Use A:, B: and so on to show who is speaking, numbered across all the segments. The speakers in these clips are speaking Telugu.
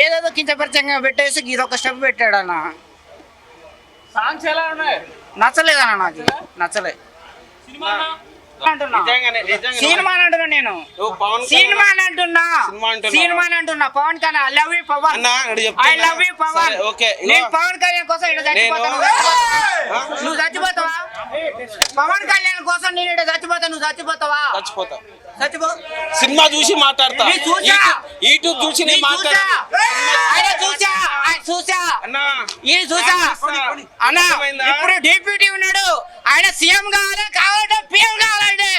A: ఏదేదో కించపరిచంగా పెట్టేసి ఇదొక స్టెప్ పెట్టాడు అన్న.
B: సాంగ్స్ ఎలా ఉన్నాయి?
A: నచ్చలేదన్న, నాకు నచ్చలే. సినిమా అంటున్నా నేను, సినిమా సినిమా అంటున్నా. Pawan Kalyan I love you Pawan, I love you Pawan. నేను పవన్ కళ్యాణ్ కోసం ఇక్కడ చచ్చిపోతాను. నువ్వు చచ్చిపోతావా? పవన్ కళ్యాణ్ కోసం నేను ఇక్కడ చచ్చిపోతా, నువ్వు చచ్చిపోతావా? చచ్చిపో.
C: సినిమా చూసి మాట్లాడతా, యూట్యూబ్ చూసి
A: చూసా అన్న. ఇప్పుడు డిప్యూటీ ఉన్నాడు, ఆయన సీఎం కావాలంటే పిఎం కావాలంటే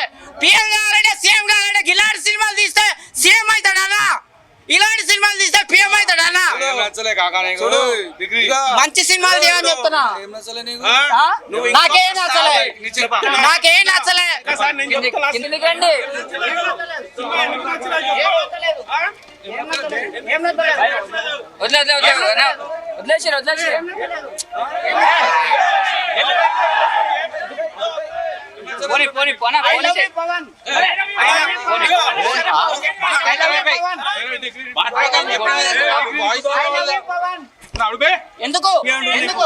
A: సీఎం కావాలంటే ఇలాంటి సినిమాలు తీస్తే సీఎం అవుతాడన్నా, ఇలాంటి సినిమాలు తీస్తే పిఎం అవుతాడన్నా. మంచి సినిమాలు తీయని చెప్తున్నా. నాకేం నచ్చలే, నాకేం నచ్చలే. ఎందుకు ఎందుకు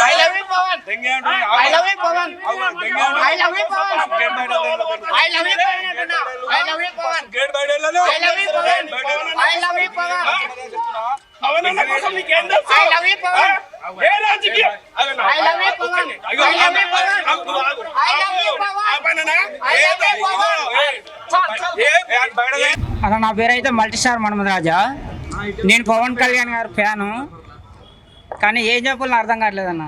A: I love you Pawan, I love you Pawan, I love you Pawan, I love you Pavan అంటున్నా. I love you Pawan, I love you Pawan, I love you Pawan, I love you Pawan, I love you Pawan, I love you Pawan, I love you Pawan, I love you Pavan. అలా నా పేరు అయితే మల్టీస్టార్ మన్మథ్ రాజా. నేను పవన్ కళ్యాణ్ గారి ఫ్యాను, కానీ ఏం చెప్పాలని అర్థం కావట్లేదన్న.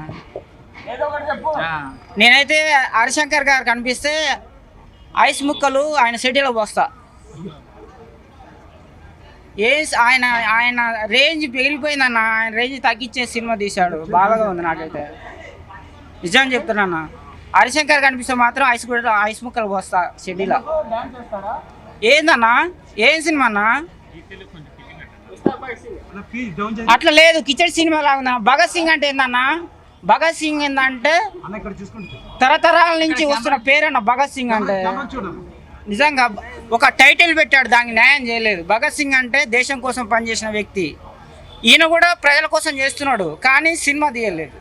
A: నేనైతే హరిశంకర్ గారు కనిపిస్తే ఐస్ ముక్కలు ఆయన సిటీలో పోస్తా. ఆయన ఆయన రేంజ్ పెరిగిపోయిందన్న, ఆయన రేంజ్ తగ్గించే సినిమా తీశాడు. బాగా ఉంది నాకైతే, నిజం చెప్తున్నా. హరిశంకర్ కనిపిస్తే మాత్రం ఐస్ ముక్కలు పోస్తా సిటీలో. ఏందన్నా, ఏం సినిమా అన్నా? అట్లా లేదు, కిచెడ్ సినిమా లాగా. భగత్ సింగ్ అంటే ఏందన్నా? భగత్ సింగ్ ఏంటంటే తరతరాల నుంచి వస్తున్న పేరన్న భగత్ సింగ్ అంటే. నిజంగా ఒక టైటిల్ పెట్టాడు, దానికి న్యాయం చేయలేదు. భగత్ సింగ్ అంటే దేశం కోసం పనిచేసిన వ్యక్తి. ఈయన కూడా ప్రజల కోసం చేస్తున్నాడు, కానీ సినిమా తీయలేదు.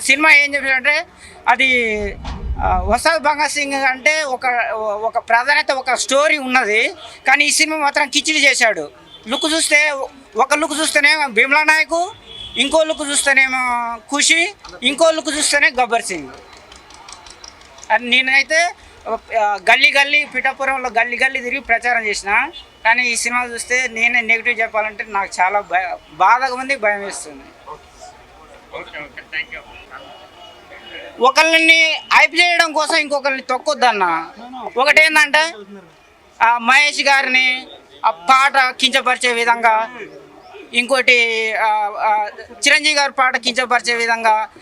A: సినిమా ఏం చెప్పాడంటే, అది వస్తాద్ భగత్ సింగ్ అంటే ఒక ప్రాధాన్యత, ఒక స్టోరీ ఉన్నది. కానీ ఈ సినిమా మాత్రం కిచిడి చేశాడు. లుక్ చూస్తే, ఒక లుక్ చూస్తేనేమో భీమ్లా నాయకు, ఇంకో లుక్ చూస్తేనేమో ఖుషి, ఇంకో లుక్ చూస్తేనే గబ్బర్ సింగ్. అది నేనైతే గల్లీ పిఠాపురంలో గల్లీ తిరిగి ప్రచారం చేసిన. కానీ ఈ సినిమా చూస్తే నేనే నెగిటివ్ చెప్పాలంటే నాకు చాలా బాధగా ఉంది, భయం వేస్తుంది. ఒకరిని హైప్ చేయడం కోసం ఇంకొకరిని తొక్కొద్దన్న. ఒకటేందంటే మహేష్ గారిని ఆ పాట కించపరిచే విధంగా, ఇంకోటి చిరంజీవి గారి పాట కించపరిచే విధంగా